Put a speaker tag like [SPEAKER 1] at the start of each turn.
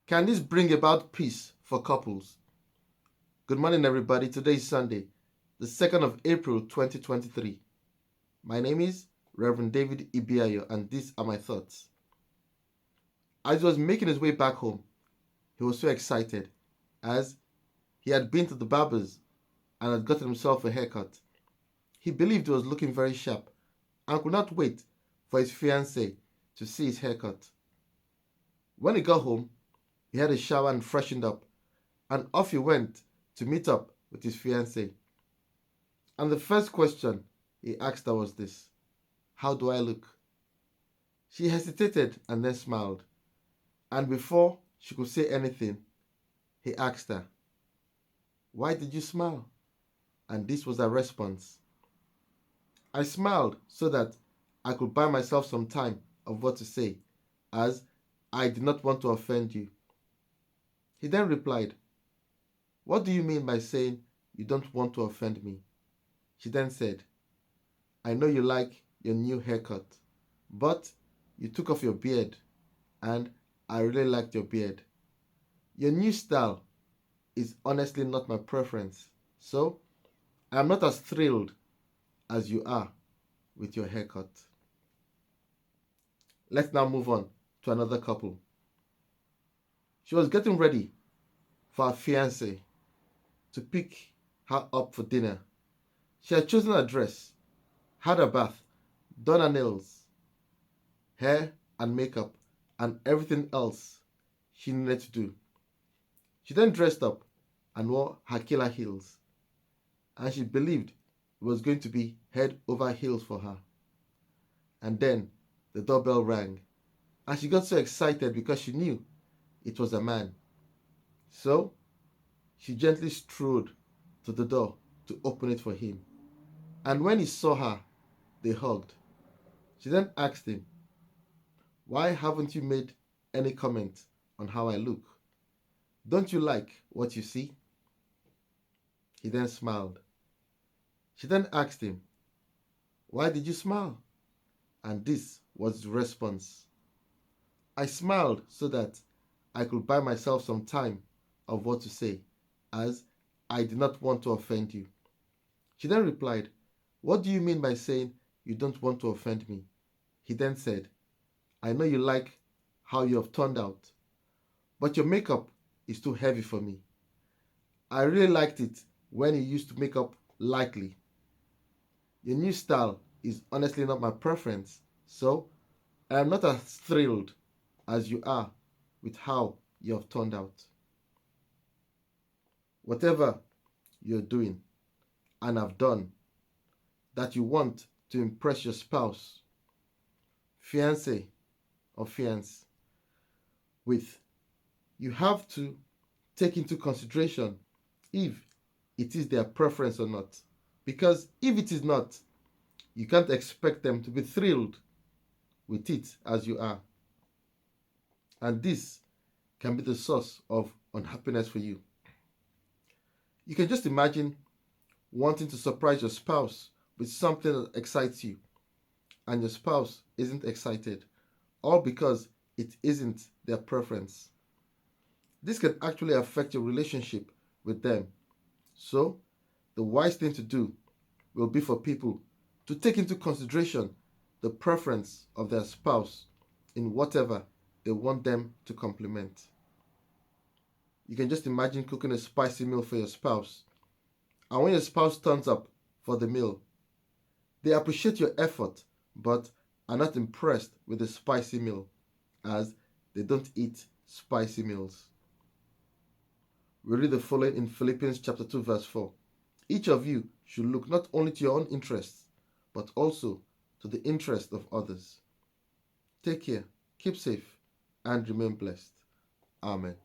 [SPEAKER 1] Can this bring about peace for couples? Good morning, everybody. Today is Sunday, the 2nd of April 2023. My name is Reverend David Ibiayo, and these are my thoughts. As he was making his way back home, he was so excited as he had been to the barber's and had gotten himself a haircut. He believed he was looking very sharp and could not wait for his fiancée to see his haircut. When he got home, he had a shower and freshened up, and off he went to meet up with his fiancée. And the first question he asked her was this: "How do I look?" She hesitated and then smiled. And before she could say anything, he asked her, "Why did you smile?" And this was her response: "I smiled so that I could buy myself some time of what to say, as I did not want to offend you." He then replied, "What do you mean by saying you don't want to offend me?" She then said, "I know you like your new haircut, but you took off your beard, and I really liked your beard. Your new style is honestly not my preference, so I am not as thrilled as you are with your haircut." Let's now move on to another couple. She was getting ready for her fiancé to pick her up for dinner. She had chosen a dress, had a bath, done her nails, hair and makeup, and everything else she needed to do. She then dressed up and wore her killer heels, and she believed it was going to be head over heels for her. And then the doorbell rang, and she got so excited because she knew it was a man. So she gently strode to the door to open it for him. And when he saw her, they hugged. She then asked him, "Why haven't you made any comment on how I look? Don't you like what you see?" He then smiled. She then asked him, "Why did you smile?" And this was his response: "I smiled so that I could buy myself some time of what to say, as I did not want to offend you." She then replied, "What do you mean by saying you don't want to offend me?" He then said, "I know you like how you have turned out, but your makeup is too heavy for me. I really liked it when you used to make up lightly. Your new style is honestly not my preference, so I am not as thrilled as you are with how you have turned out." Whatever you're doing and have done that you want to impress your spouse, fiance, or fiance with, you have to take into consideration if it is their preference or not. Because if it is not, you can't expect them to be thrilled with it as you are. And this can be the source of unhappiness for you. You can just imagine wanting to surprise your spouse with something that excites you, and your spouse isn't excited, all because it isn't their preference. This can actually affect your relationship with them. So, the wise thing to do will be for people to take into consideration the preference of their spouse in whatever they want them to compliment. You can just imagine cooking a spicy meal for your spouse, and when your spouse turns up for the meal, they appreciate your effort but are not impressed with the spicy meal, as they don't eat spicy meals. We read the following in Philippians chapter 2 verse 4. "Each of you should look not only to your own interests, but also to the interest of others." Take care, keep safe, and remain blessed. Amen.